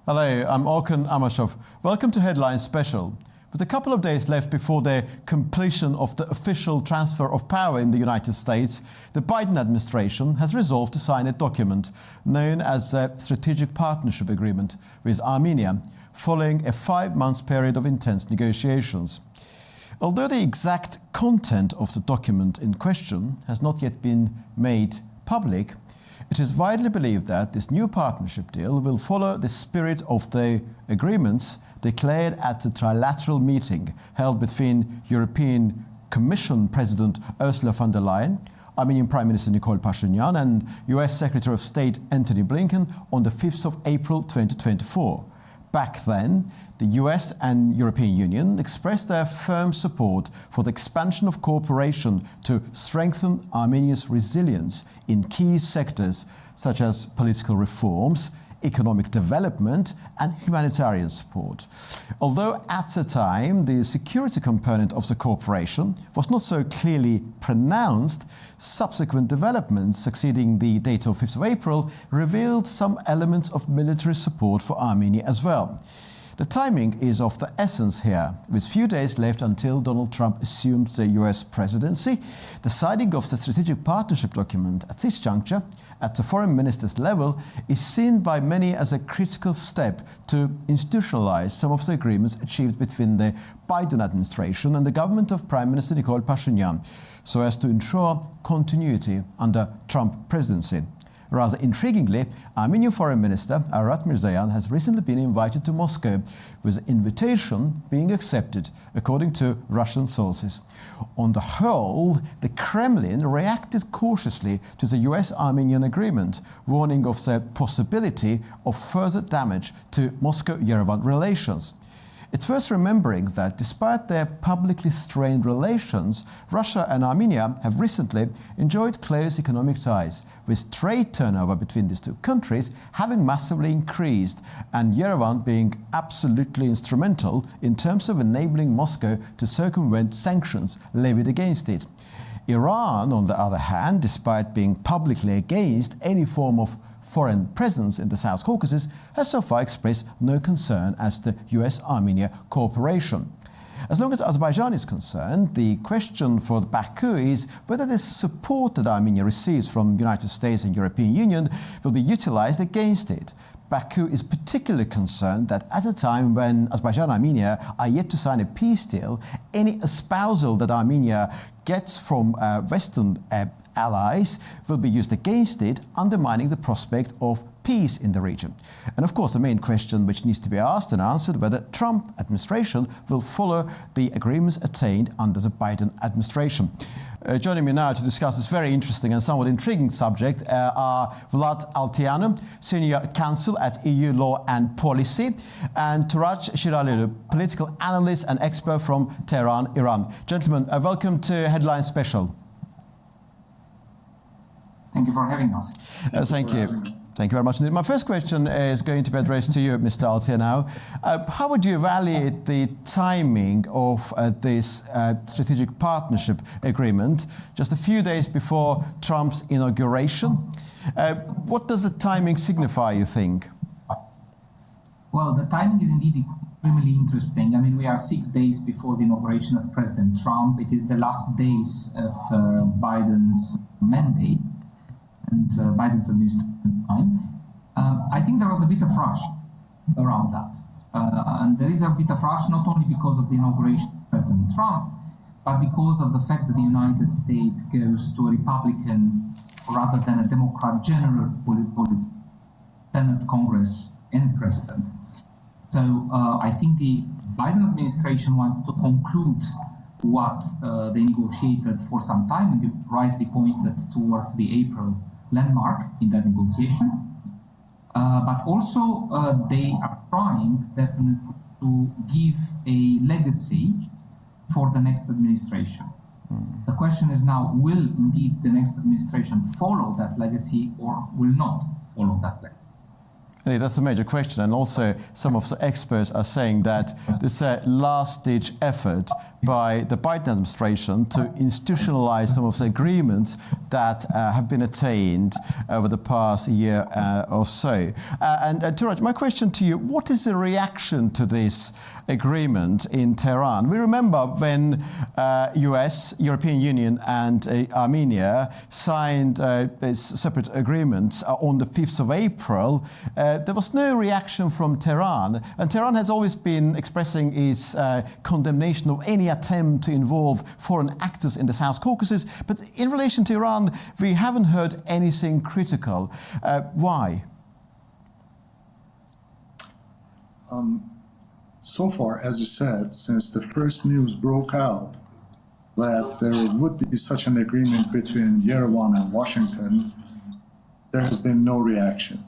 Hello, I'm Orkun Amashov. Welcome to Headline Special. With a couple of days left before the completion of the official transfer of power in the United States, the Biden administration has resolved to sign a document known as the Strategic Partnership Agreement with Armenia, following a 5-month period of intense negotiations. Although the exact content of the document in question has not yet been made public, it is widely believed that this new partnership deal will follow the spirit of the agreements declared at the trilateral meeting held between European Commission President Ursula von der Leyen, Armenian Prime Minister Nikol Pashinyan and US Secretary of State Antony Blinken on the 5th of April 2024. Back then, the US and European Union expressed their firm support for the expansion of cooperation to strengthen Armenia's resilience in key sectors such as political reforms, economic development and humanitarian support. Although at the time the security component of the cooperation was not so clearly pronounced, subsequent developments succeeding the date of 5th of April revealed some elements of military support for Armenia as well. The timing is of the essence here. With few days left until Donald Trump assumed the US presidency, the signing of the strategic partnership document at this juncture, at the foreign ministers level, is seen by many as a critical step to institutionalize some of the agreements achieved between the Biden administration and the government of Prime Minister Nikol Pashinyan, so as to ensure continuity under Trump presidency. Rather intriguingly, Armenian Foreign Minister Arat Mirzoyan has recently been invited to Moscow, with the invitation being accepted, according to Russian sources. On the whole, the Kremlin reacted cautiously to the US-Armenian agreement, warning of the possibility of further damage to Moscow-Yerevan relations. It's worth remembering that despite their publicly strained relations, Russia and Armenia have recently enjoyed close economic ties, with trade turnover between these two countries having massively increased and Yerevan being absolutely instrumental in terms of enabling Moscow to circumvent sanctions levied against it. Iran, on the other hand, despite being publicly against any form of foreign presence in the South Caucasus, has so far expressed no concern as to US-Armenia cooperation. As long as Azerbaijan is concerned, the question for Baku is whether this support that Armenia receives from the United States and European Union will be utilized against it. Baku is particularly concerned that at a time when Azerbaijan and Armenia are yet to sign a peace deal, any espousal that Armenia gets from Western allies will be used against it, undermining the prospect of peace in the region. And of course, the main question which needs to be asked and answered whether Trump administration will follow the agreements attained under the Biden administration. Joining me now to discuss this very interesting and somewhat intriguing subject are Vlad Alteanu, Senior Counsel at EU Law and Policy, and Turaj Shiralilu, Political Analyst and Expert from Tehran, Iran. Gentlemen, welcome to Headline Special. Thank you for having us. Thank you. Thank you very much. My first question is going to be addressed to you, Mr. Alteanu. How would you evaluate the timing of this strategic partnership agreement just a few days before Trump's inauguration? What does the timing signify, you think? Well, the timing is indeed extremely interesting. I mean, we are 6 days before the inauguration of President Trump. It is the last days of Biden's mandate and Biden's administration time. I think there was a bit of rush around that. And there is a bit of rush not only because of the inauguration of President Trump, but because of the fact that the United States goes to a Republican rather than a Democrat general policy, Senate, Congress, and President. So I think the Biden administration wanted to conclude what they negotiated for some time, and you rightly pointed towards the April landmark in that negotiation. But also they are trying definitely to give a legacy for the next administration. The question is now, will indeed the next administration follow that legacy or will not follow that legacy? That's a major question, and also some of the experts are saying that this is a last-ditch effort by the Biden administration to institutionalize some of the agreements that have been attained over the past year or so. And Turaj, my question to you, what is the reaction to this agreement in Tehran? We remember when US, European Union and Armenia signed separate agreements on the 5th of April. There was no reaction from Tehran, and Tehran has always been expressing its condemnation of any attempt to involve foreign actors in the South Caucasus. But in relation to Iran, we haven't heard anything critical. Why? So far, as you said, since the first news broke out that there would be such an agreement between Yerevan and Washington, there has been no reaction.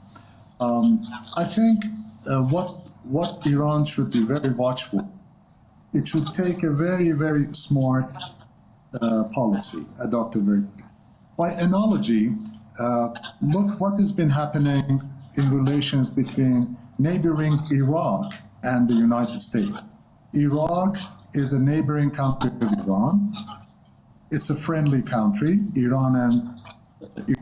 I think what Iran should be very watchful. It should take a very, very smart policy, adopt a very. By analogy, look what has been happening in relations between neighboring Iraq and the United States. Iraq is a neighboring country of Iran. It's a friendly country. Iran and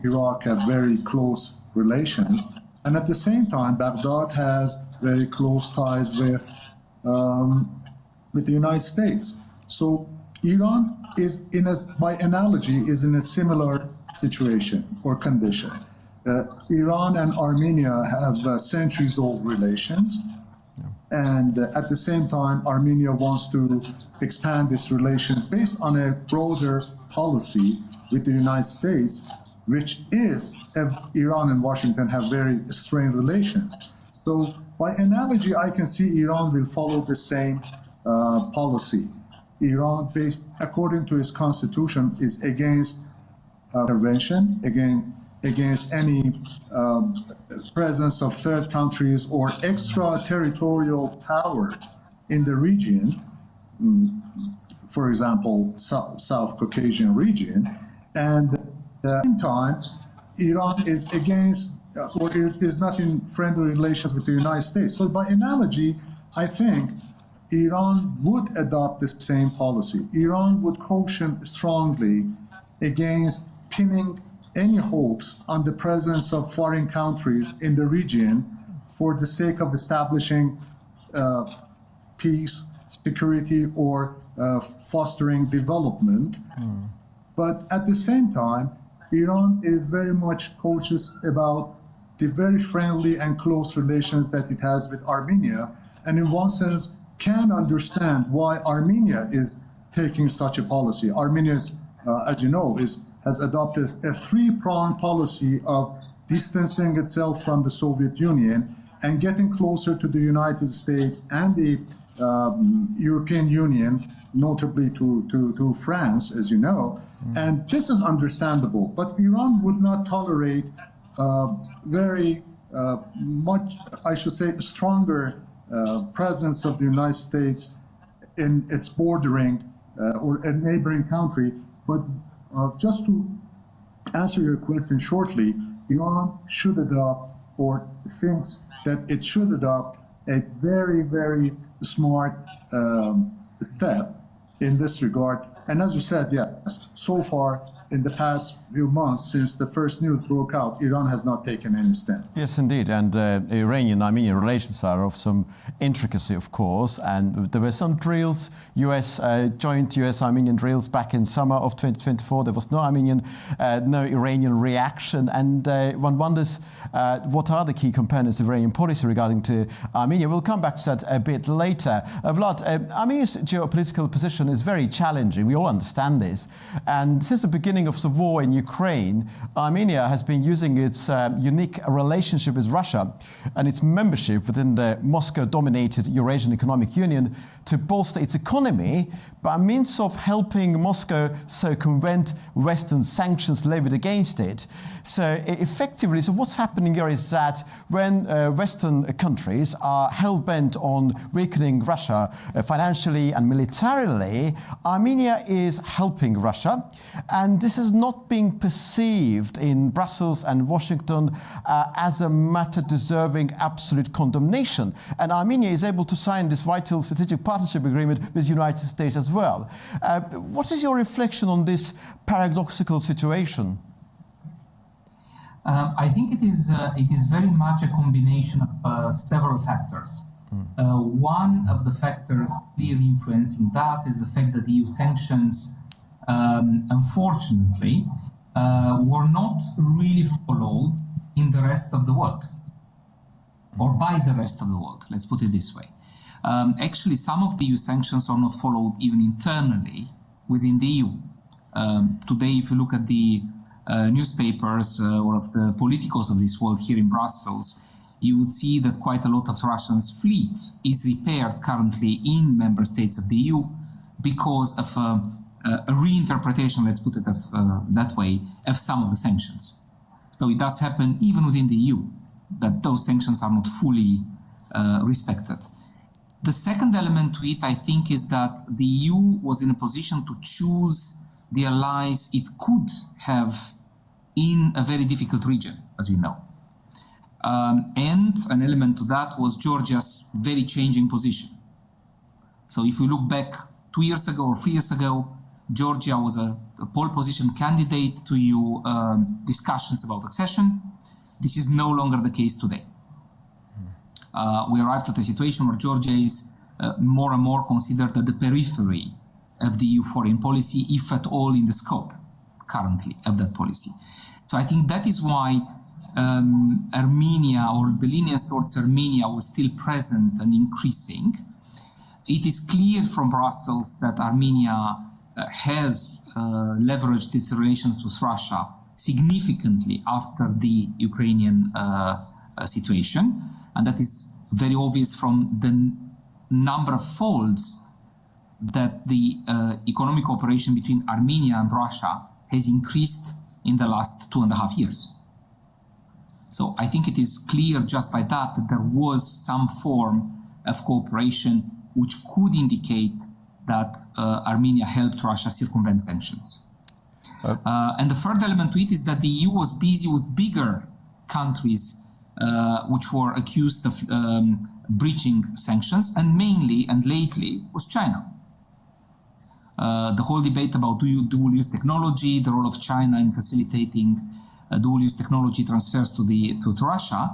Iraq have very close relations. And at the same time, Baghdad has very close ties with the United States. So Iran is, by analogy, is in a similar situation or condition. Iran and Armenia have centuries-old relations. And at the same time, Armenia wants to expand its relations based on a broader policy with the United States, which is Iran and Washington have very strained relations. So by analogy, I can see Iran will follow the same policy. Iran, based according to its constitution, is against intervention, against any presence of third countries or extraterritorial powers in the region, for example, South Caucasian region. And at the same time, Iran is against or is not in friendly relations with the United States. So by analogy, I think Iran would adopt the same policy. Iran would caution strongly against pinning any hopes on the presence of foreign countries in the region for the sake of establishing peace, security, or fostering development. But at the same time, Iran is very much cautious about the very friendly and close relations that it has with Armenia, and in one sense can understand why Armenia is taking such a policy. Armenia, as you know, has adopted a three-pronged policy of distancing itself from the Soviet Union and getting closer to the United States and the European Union, notably to France, as you know. And this is understandable, but Iran would not tolerate very much, I should say, stronger presence of the United States in its bordering or a neighboring country. But just to answer your question shortly, Iran should adopt or thinks that it should adopt a very, very smart step in this regard. And as you said, yes, so far in the past few months, since the first news broke out, Iran has not taken any stance. Yes, indeed. And Iranian-Armenian relations are of some intricacy, of course. And there were some drills, joint US-Armenian drills back in summer of 2024. There was no Iranian reaction. And one wonders what are the key components of Iranian policy regarding to Armenia. We'll come back to that a bit later. Vlad, Armenia's geopolitical position is very challenging. We all understand this. And since the beginning of the war in Ukraine, Armenia has been using its unique relationship with Russia and its membership within the Moscow-dominated self-denominated Eurasian Economic Union to bolster its economy by means of helping Moscow circumvent Western sanctions levied against it. So effectively, so what's happening here is that when Western countries are hell-bent on weakening Russia financially and militarily, Armenia is helping Russia, and this is not being perceived in Brussels and Washington as a matter deserving absolute condemnation. And Armenia is able to sign this vital strategic partnership agreement with the United States as well. What is your reflection on this paradoxical situation? I think it is very much a combination of several factors. One of the factors clearly influencing that is the fact that EU sanctions, unfortunately, were not really followed in the rest of the world, or by the rest of the world, let's put it this way. Actually, some of the EU sanctions are not followed even internally within the EU. Today, if you look at the newspapers or of the politicals of this world here in Brussels, you would see that quite a lot of Russia's fleet is repaired currently in member states of the EU because of a reinterpretation, let's put it that way, of some of the sanctions. So it does happen even within the EU that those sanctions are not fully respected. The second element to it, I think, is that the EU was in a position to choose the allies it could have in a very difficult region, as we know. And an element to that was Georgia's very changing position. So if we look back 2 years ago or 3 years ago, Georgia was a pole position candidate to EU discussions about accession. This is no longer the case today. We arrived at a situation where Georgia is more and more considered at the periphery of the EU foreign policy, if at all in the scope currently of that policy. So I think that is why Armenia, or the lineage towards Armenia, was still present and increasing. It is clear from Brussels that Armenia has leveraged its relations with Russia significantly after the Ukrainian situation. And that is very obvious from the number of folds that the economic cooperation between Armenia and Russia has increased in the last 2.5 years. So I think it is clear just by that there was some form of cooperation which could indicate that Armenia helped Russia circumvent sanctions. And the third element to it is that the EU was busy with bigger countries which were accused of breaching sanctions, and mainly and lately was China. The whole debate about dual-use technology, the role of China in facilitating dual-use technology transfers to Russia,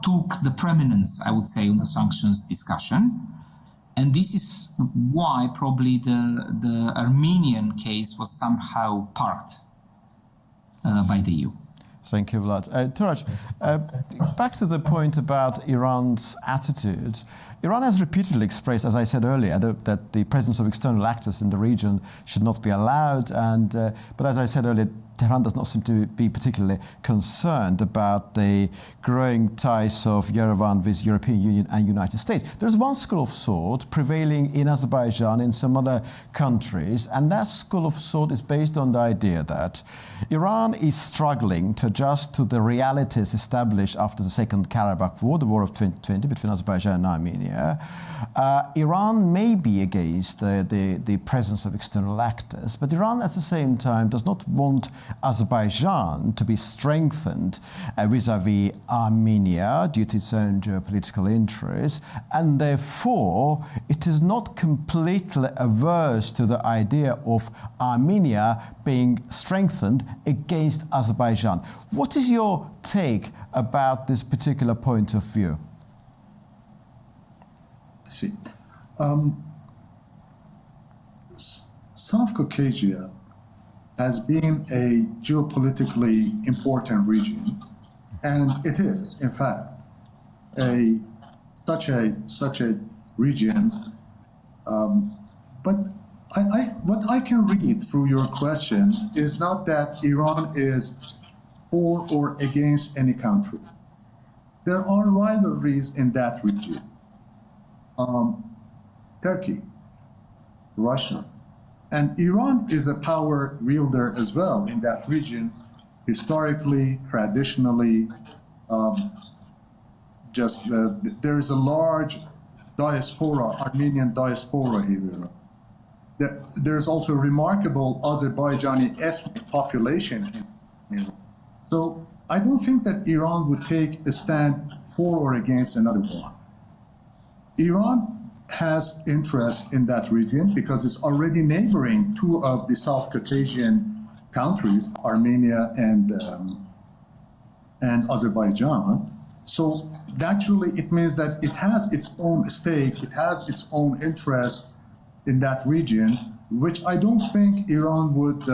took the preeminence, I would say, on the sanctions discussion. And this is why probably the Armenian case was somehow parked by the EU. Thank you, Vlad. Turaj, back to the point about Iran's attitude. Iran has repeatedly expressed, as I said earlier, that the presence of external actors in the region should not be allowed. But as I said earlier, Tehran does not seem to be particularly concerned about the growing ties of Yerevan with European Union and United States. There's one school of thought prevailing in Azerbaijan and some other countries, and that school of thought is based on the idea that Iran is struggling to adjust to the realities established after the Second Karabakh War, the war of 2020 between Azerbaijan and Armenia. Iran may be against the presence of external actors, but Iran at the same time does not want Azerbaijan to be strengthened vis-à-vis Armenia due to its own geopolitical interests, and therefore it is not completely averse to the idea of Armenia being strengthened against Azerbaijan. What is your take about this particular point of view? I see. South Caucasus has been a geopolitically important region, and it is, in fact, such a region. But what I can read through your question is not that Iran is for or against any country. There are rivalries in that region. Turkey, Russia. And Iran is a power wielder as well in that region, historically, traditionally. There is a large diaspora, Armenian diaspora here. There's also a remarkable Azerbaijani ethnic population in Iran. So I don't think that Iran would take a stand for or against another one. Iran has interest in that region because it's already neighboring two of the South Caucasian countries, Armenia and Azerbaijan. So naturally, it means that it has its own stakes, it has its own interest in that region, which I don't think Iran would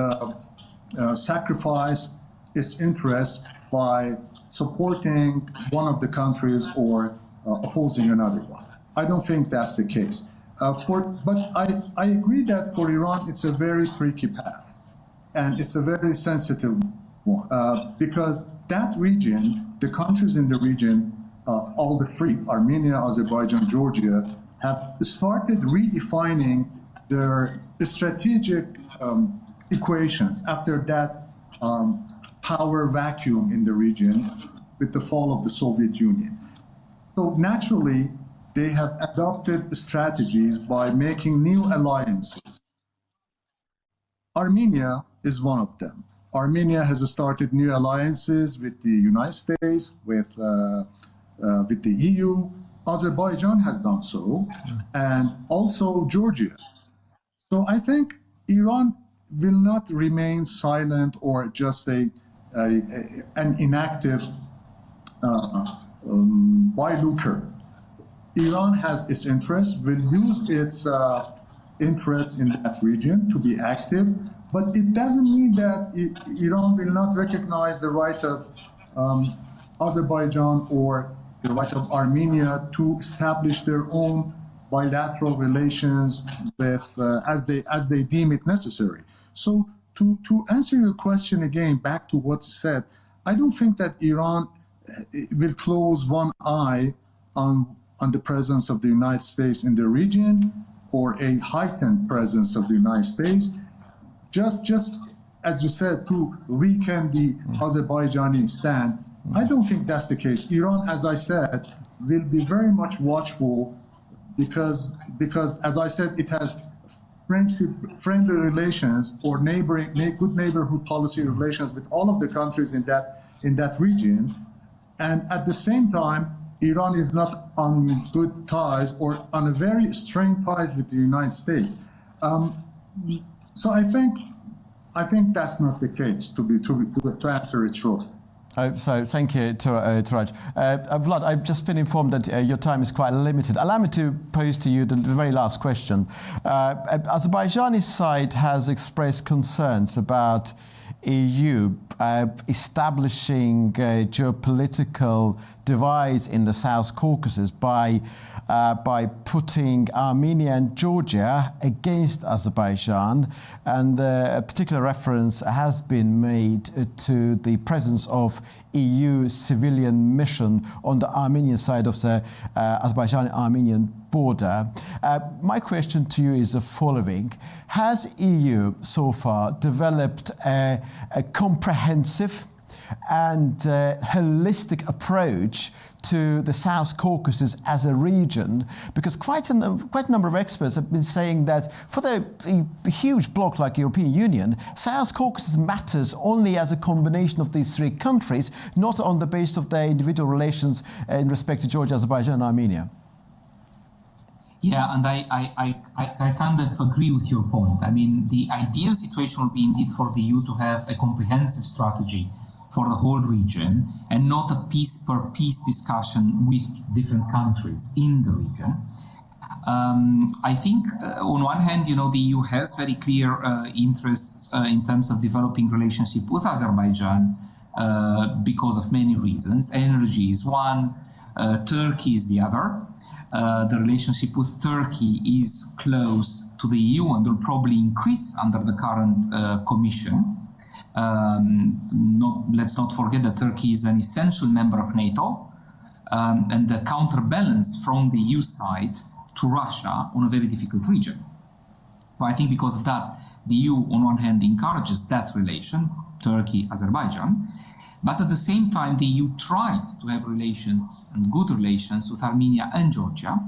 sacrifice its interest by supporting one of the countries or opposing another one. I don't think that's the case. But I agree that for Iran, it's a very tricky path. And it's a very sensitive one. Because that region, the countries in the region, all the three, Armenia, Azerbaijan, Georgia, have started redefining their strategic equations after that power vacuum in the region with the fall of the Soviet Union. So naturally, they have adopted strategies by making new alliances. Armenia is one of them. Armenia has started new alliances with the United States, with the EU. Azerbaijan has done so, and also Georgia. So I think Iran will not remain silent or just an inactive bylooker. Iran has its interests, will use its interests in that region to be active, but it doesn't mean that Iran will not recognize the right of Azerbaijan or the right of Armenia to establish their own bilateral relations with, as they deem it necessary. So to answer your question again, back to what you said, I don't think that Iran will close one eye on the presence of the United States in the region or a heightened presence of the United States, just as you said, to weaken the Azerbaijani stand. I don't think that's the case. Iran, as I said, will be very much watchful because as I said, it has friendly relations or good neighborhood policy relations with all of the countries in that region. And at the same time, Iran is not on good ties or on a very strained ties with the United States. So I think that's not the case, to answer it short. So thank you, Turaj. Vlad, I've just been informed that your time is quite limited. Allow me to pose to you the very last question. Azerbaijani side has expressed concerns about EU establishing geopolitical divides in the South Caucasus by putting Armenia and Georgia against Azerbaijan, and a particular reference has been made to the presence of EU civilian mission on the Armenian side of the Azerbaijani-Armenian border. My question to you is the following. Has EU so far developed a comprehensive and holistic approach to the South Caucasus as a region? Because quite a number of experts have been saying that for a huge bloc like European Union, South Caucasus matters only as a combination of these three countries, not on the basis of their individual relations in respect to Georgia, Azerbaijan, and Armenia. Yeah, and I kind of agree with your point. I mean, the ideal situation would be indeed for the EU to have a comprehensive strategy for the whole region and not a piece-per-piece discussion with different countries in the region. I think on one hand, the EU has very clear interests in terms of developing relationship with Azerbaijan because of many reasons. Energy is one, Turkey is the other. The relationship with Turkey is close to the EU and will probably increase under the current Commission. Let's not forget that Turkey is an essential member of NATO, and the counterbalance from the EU side to Russia on a very difficult region. So I think because of that, the EU on one hand encourages that relation, Turkey, Azerbaijan, but at the same time the EU tried to have relations and good relations with Armenia and Georgia.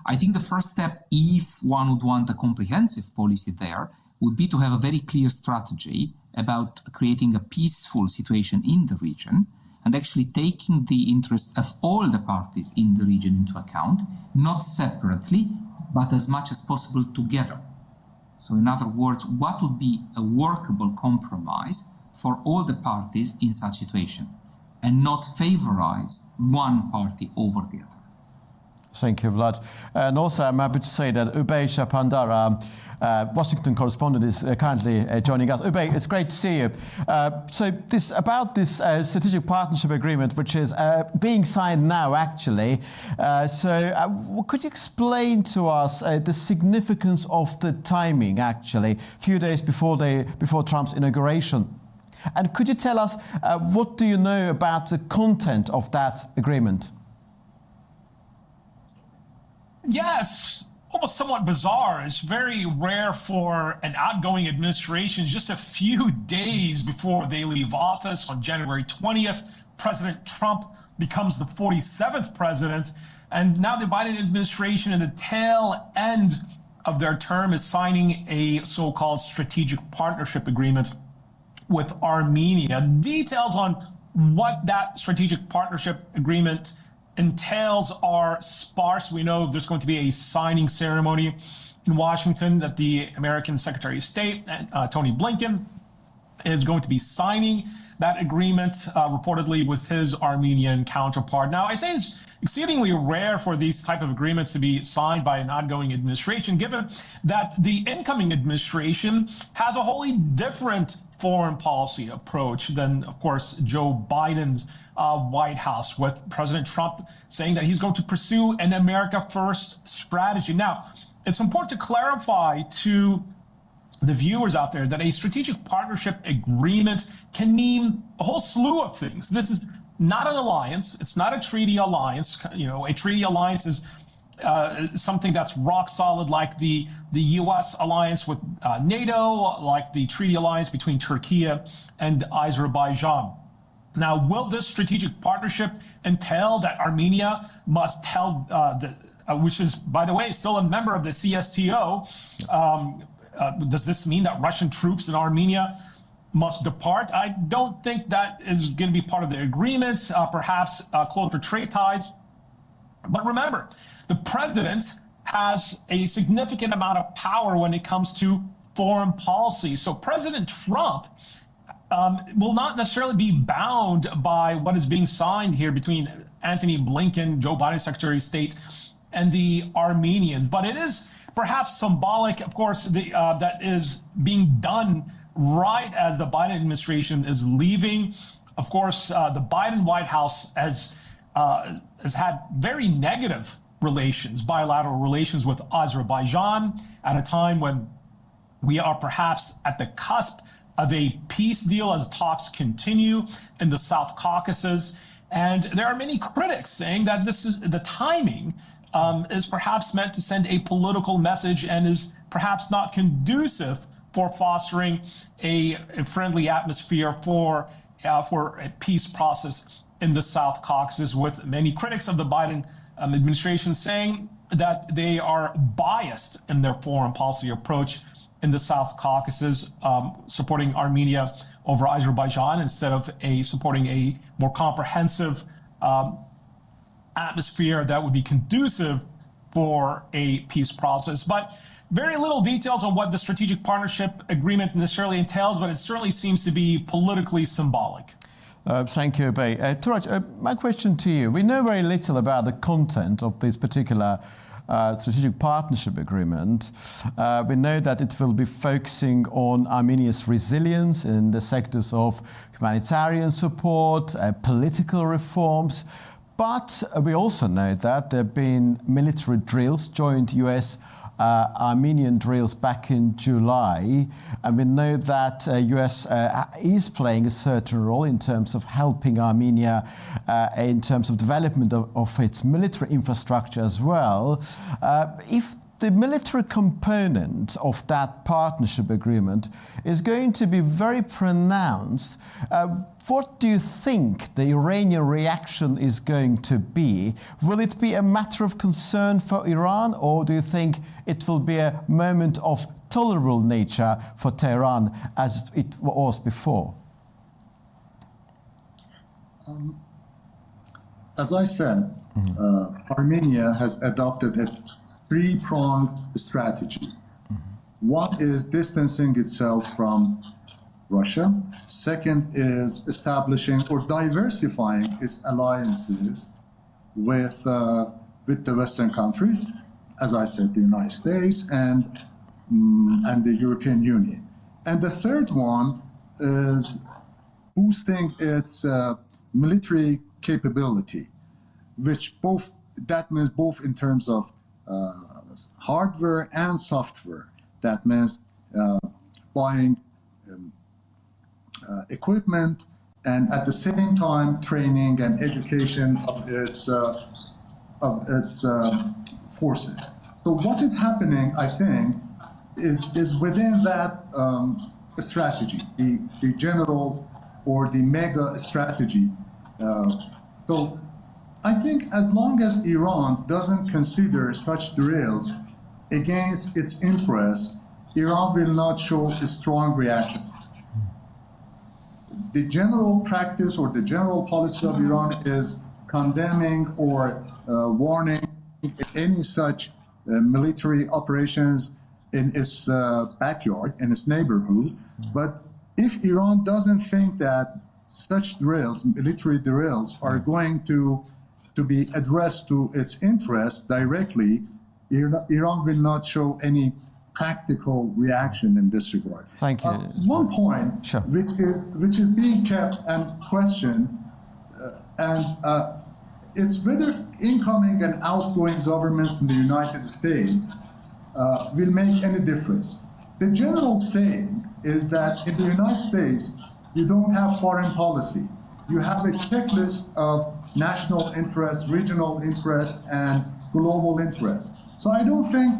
I think the first step, if one would want a comprehensive policy there, would be to have a very clear strategy about creating a peaceful situation in the region and actually taking the interests of all the parties in the region into account, not separately, but as much as possible together. So in other words, what would be a workable compromise for all the parties in such situation and not favorize one party over the other? Thank you, Vlad. And also, I'm happy to say that Ubay Shapandara, Washington correspondent, is currently joining us. Ubay, it's great to see you. So this strategic partnership agreement, which is being signed now, actually. Could you explain to us the significance of the timing, actually, a few days before Trump's inauguration? And could you tell us what do you know about the content of that agreement? Yeah, it's almost somewhat bizarre. It's very rare for an outgoing administration just a few days before they leave office. On January 20th, President Trump becomes the 47th president. And now the Biden administration, in the tail end of their term, is signing a so-called strategic partnership agreement with Armenia. Details on what that strategic partnership agreement entails are sparse. We know there's going to be a signing ceremony in Washington that the American Secretary of State, Tony Blinken, is going to be signing that agreement, reportedly with his Armenian counterpart. Now, I say it's exceedingly rare for these type of agreements to be signed by an outgoing administration, given that the incoming administration has a wholly different foreign policy approach than, of course, Joe Biden's White House, with President Trump saying that he's going to pursue an America First strategy. Now, it's important to clarify to the viewers out there that a strategic partnership agreement can mean a whole slew of things. This is not an alliance. It's not a treaty alliance. You know, a treaty alliance is something that's rock solid, like the U.S. alliance with NATO, like the treaty alliance between Turkey and Azerbaijan. Now, will this strategic partnership entail that Armenia must tell, which is, by the way, still a member of the CSTO, does this mean that Russian troops in Armenia must depart? I don't think that is going to be part of the agreement, perhaps closer trade ties. But remember, the president has a significant amount of power when it comes to foreign policy. So President Trump will not necessarily be bound by what is being signed here between Anthony Blinken, Joe Biden, Secretary of State, and the Armenians. But it is perhaps symbolic, of course, that is being done right as the Biden administration is leaving. Of course, the Biden White House has had very negative relations, bilateral relations with Azerbaijan at a time when we are perhaps at the cusp of a peace deal as talks continue in the South Caucasus. And there are many critics saying that this is the timing is perhaps meant to send a political message and is perhaps not conducive for fostering a friendly atmosphere for a peace process in the South Caucasus, with many critics of the Biden administration saying that they are biased in their foreign policy approach in the South Caucasus, supporting Armenia over Azerbaijan instead of supporting a more comprehensive atmosphere that would be conducive for a peace process. But very little details on what the strategic partnership agreement necessarily entails, but it certainly seems to be politically symbolic. Thank you, Ubay. Turaj, my question to you. We know very little about the content of this particular strategic partnership agreement. We know that it will be focusing on Armenia's resilience in the sectors of humanitarian support, political reforms. But we also know that there have been military drills, joint US Armenian drills back in July, and we know that US is playing a certain role in terms of helping Armenia in terms of development of its military infrastructure as well. If the military component of that partnership agreement is going to be very pronounced, what do you think the Iranian reaction is going to be? Will it be a matter of concern for Iran, or do you think it will be a moment of tolerable nature for Tehran as it was before? As I said, Armenia has adopted a three-pronged strategy. One is distancing itself from Russia. Second is establishing or diversifying its alliances with the Western countries, as I said, the United States and the European Union. And the third one is boosting its military capability, that means both in terms of hardware and software. That means buying equipment and at the same time training and education of its forces. So what is happening, I think, is within that strategy, the general or the mega strategy. So I think as long as Iran doesn't consider such drills against its interests, Iran will not show a strong reaction. The general practice or the general policy of Iran is condemning or warning any such military operations in its backyard, in its neighborhood. But if Iran doesn't think that such drills, military drills, are going to be addressed to its interests directly, Iran will not show any practical reaction in this regard. Thank you. One point, sure, which is being kept and questioned, is whether incoming and outgoing governments in the United States will make any difference. The general saying is that in the United States, you don't have foreign policy. You have a checklist of national interests, regional interests, and global interests. So I don't think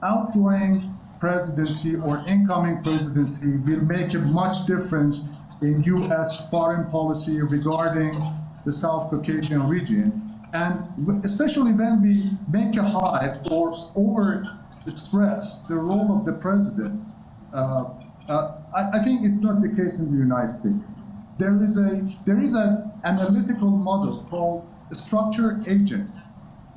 outgoing presidency or incoming presidency will make a much difference in U.S. foreign policy regarding the South Caucasian region. And especially when we make a hype or over-stress the role of the president, I think it's not the case in the United States. There is an analytical model called a structure agent.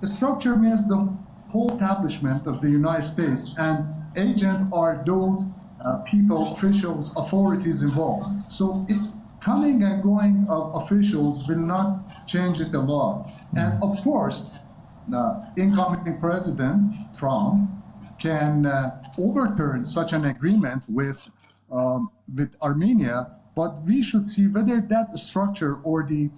The structure means the whole establishment of the United States, and agent are those people, officials, authorities involved. So coming and going of officials will not change it a lot. And of course, incoming President Trump can overturn such an agreement with Armenia, but we should see whether that structure or the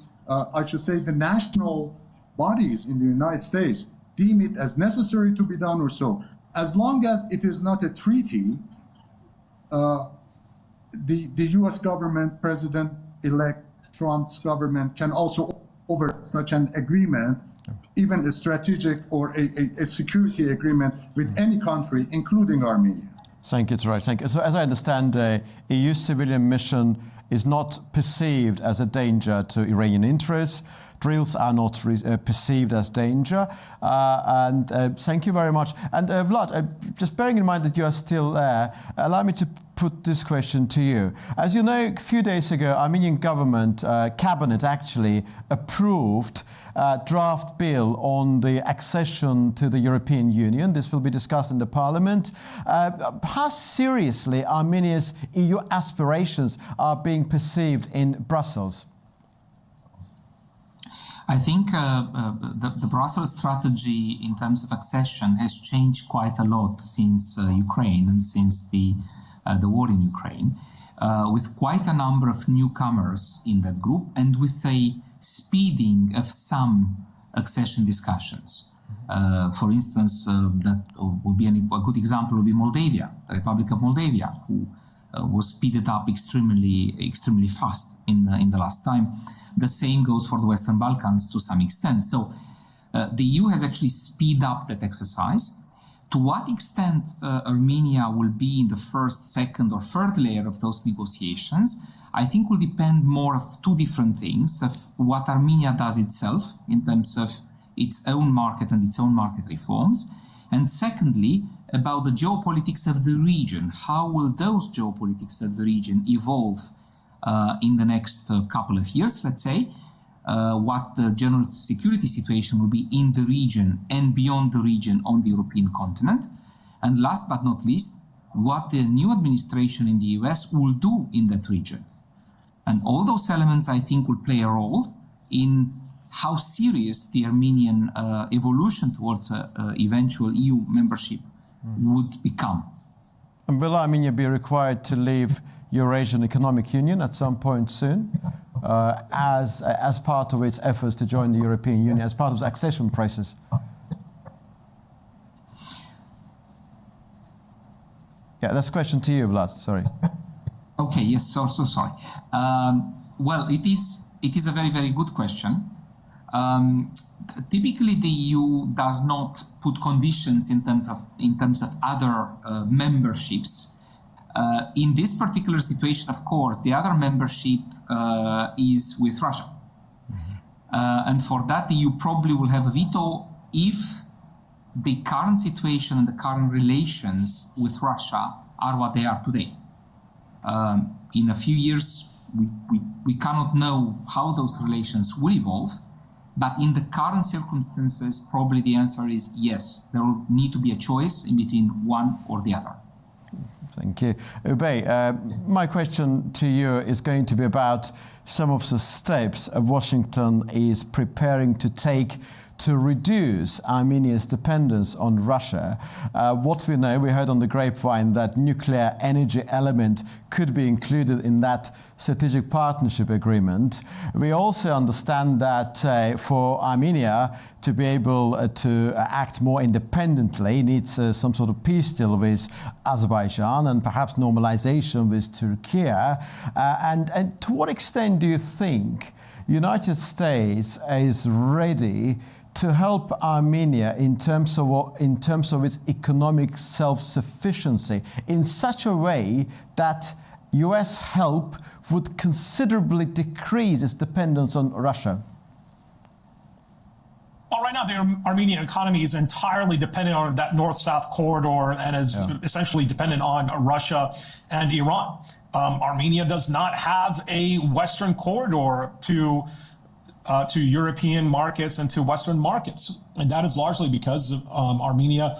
national bodies in the United States deem it as necessary to be done or so. As long as it is not a treaty, the U.S. government, President-elect Trump's government, can also over such an agreement, even a strategic or a security agreement with any country, including Armenia. Thank you, Tarek. Thank you. So as I understand, EU civilian mission is not perceived as a danger to Iranian interests. Drills are not perceived as danger. Thank you very much. And Vlad, just bearing in mind that you are still there, allow me to put this question to you. As you know, a few days ago, Armenian government, cabinet actually, approved a draft bill on the accession to the European Union. This will be discussed in the parliament. How seriously Armenia's EU aspirations are being perceived in Brussels? I think the Brussels strategy in terms of accession has changed quite a lot since Ukraine and since the war in Ukraine, with quite a number of newcomers in that group and with a speeding of some accession discussions. For instance, that would be a good example would be Moldavia, the Republic of Moldavia, who was speeded up extremely fast in the last time. The same goes for the Western Balkans to some extent. So the EU has actually speeded up that exercise. To what extent Armenia will be in the first, second, or third layer of those negotiations, I think will depend more of two different things: of what Armenia does itself in terms of its own market and its own market reforms, and secondly, about the geopolitics of the region. How will those geopolitics of the region evolve in the next couple of years, let's say? What the general security situation will be in the region and beyond the region on the European continent. And last but not least, what the new administration in the US will do in that region. And all those elements, I think, will play a role in how serious the Armenian evolution towards eventual EU membership would become. And will Armenia be required to leave Eurasian Economic Union at some point soon, as part of its efforts to join the European Union, as part of the accession process? Yeah, that's a question to you, Vlad. Sorry. Okay. Yes. So sorry. Well, it is a very, very good question. Typically, the EU does not put conditions in terms of other memberships. In this particular situation, of course, the other membership is with Russia. And for that, the EU probably will have a veto if the current situation and the current relations with Russia are what they are today. In a few years, we cannot know how those relations will evolve. But in the current circumstances, probably the answer is yes. There will need to be a choice in between one or the other. Thank you. Ubey, my question to you is going to be about some of the steps Washington is preparing to take to reduce Armenia's dependence on Russia. What we know, we heard on the grapevine that nuclear energy element could be included in that strategic partnership agreement. We also understand that for Armenia to be able to act more independently, needs some sort of peace deal with Azerbaijan and perhaps normalization with Turkey. And to what extent do you think United States is ready to help Armenia in terms of its economic self-sufficiency in such a way that US help would considerably decrease its dependence on Russia? Well, right now, the Armenian economy is entirely dependent on that north-south corridor and is essentially dependent on Russia and Iran. Armenia does not have a Western corridor to European markets and to Western markets. And that is largely because Armenia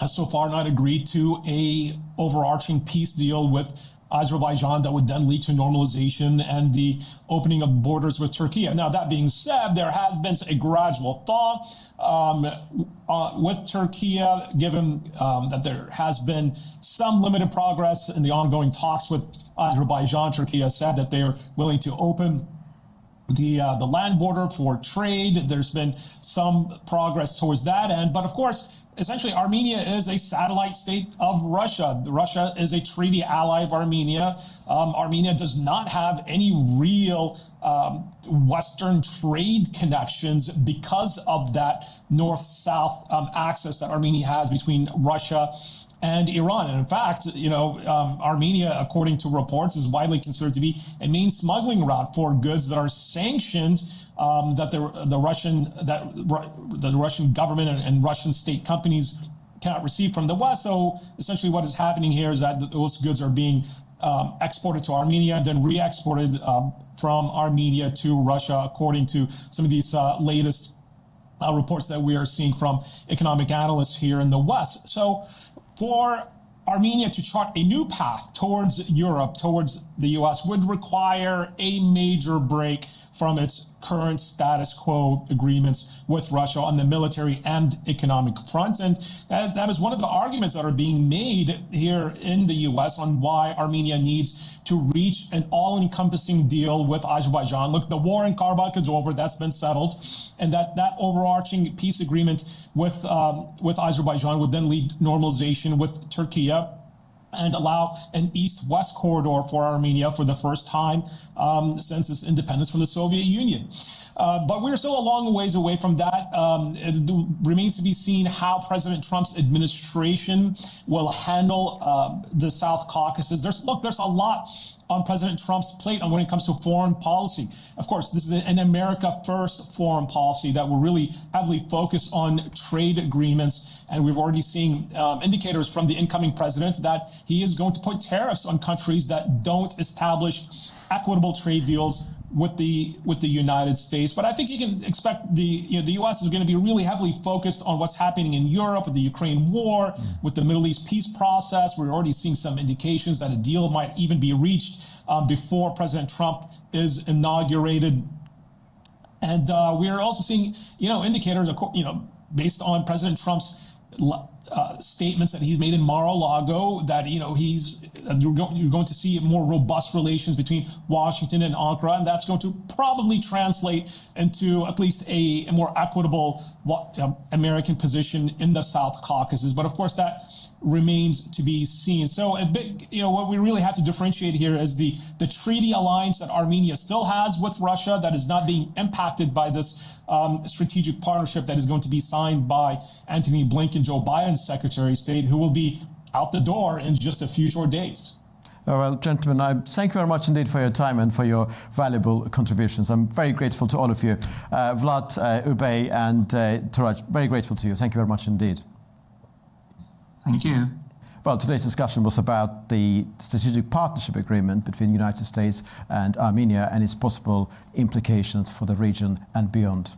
has so far not agreed to a overarching peace deal with Azerbaijan that would then lead to normalization and the opening of borders with Turkey. Now, that being said, there has been a gradual thaw with Turkey, given that there has been some limited progress in the ongoing talks with Azerbaijan. Turkey has said that they are willing to open the land border for trade. There's been some progress towards that end. But of course, essentially, Armenia is a satellite state of Russia. Russia is a treaty ally of Armenia. Armenia does not have any real Western trade connections because of that north-south axis that Armenia has between Russia and Iran. And in fact, Armenia, according to reports, is widely considered to be a main smuggling route for goods that are sanctioned, that the Russian government and Russian state companies cannot receive from the West. So essentially what is happening here is that those goods are being exported to Armenia and then re-exported from Armenia to Russia, according to some of these latest reports that we are seeing from economic analysts here in the West. So for Armenia to chart a new path towards Europe, towards the US, would require a major break from its current status quo agreements with Russia on the military and economic front. And that is one of the arguments that are being made here in the U.S. on why Armenia needs to reach an all-encompassing deal with Azerbaijan. Look, the war in Karabakh is over. That's been settled. And that overarching peace agreement with Azerbaijan would then lead normalization with Turkey and allow an east-west corridor for Armenia for the first time since its independence from the Soviet Union. But we're still a long ways away from that. It remains to be seen how President Trump's administration will handle the South Caucasus. There's a lot on President Trump's plate when it comes to foreign policy. Of course, this is an America first foreign policy that will really heavily focus on trade agreements. And we've already seen indicators from the incoming president that he is going to put tariffs on countries that don't establish equitable trade deals with the United States. But I think you can expect the U.S. is going to be really heavily focused on what's happening in Europe with the Ukraine war, with the Middle East peace process. We're already seeing some indications that a deal might even be reached before President Trump is inaugurated. And we are also seeing, indicators, based on President Trump's statements that he's made in Mar-a-Lago, that you're going to see more robust relations between Washington and Ankara, and that's going to probably translate into at least a more equitable American position in the South Caucasus. But of course, that remains to be seen. So what we really have to differentiate here is the treaty alliance that Armenia still has with Russia that is not being impacted by this strategic partnership that is going to be signed by Antony Blinken, Joe Biden's Secretary of State, who will be out the door in just a few short days. Well, gentlemen, I thank you very much indeed for your time and for your valuable contributions. I'm very grateful to all of you. Vlad, Ubey, and Turaj, very grateful to you. Thank you very much indeed. Thank you. Well, today's discussion was about the strategic partnership agreement between the United States and Armenia and its possible implications for the region and beyond.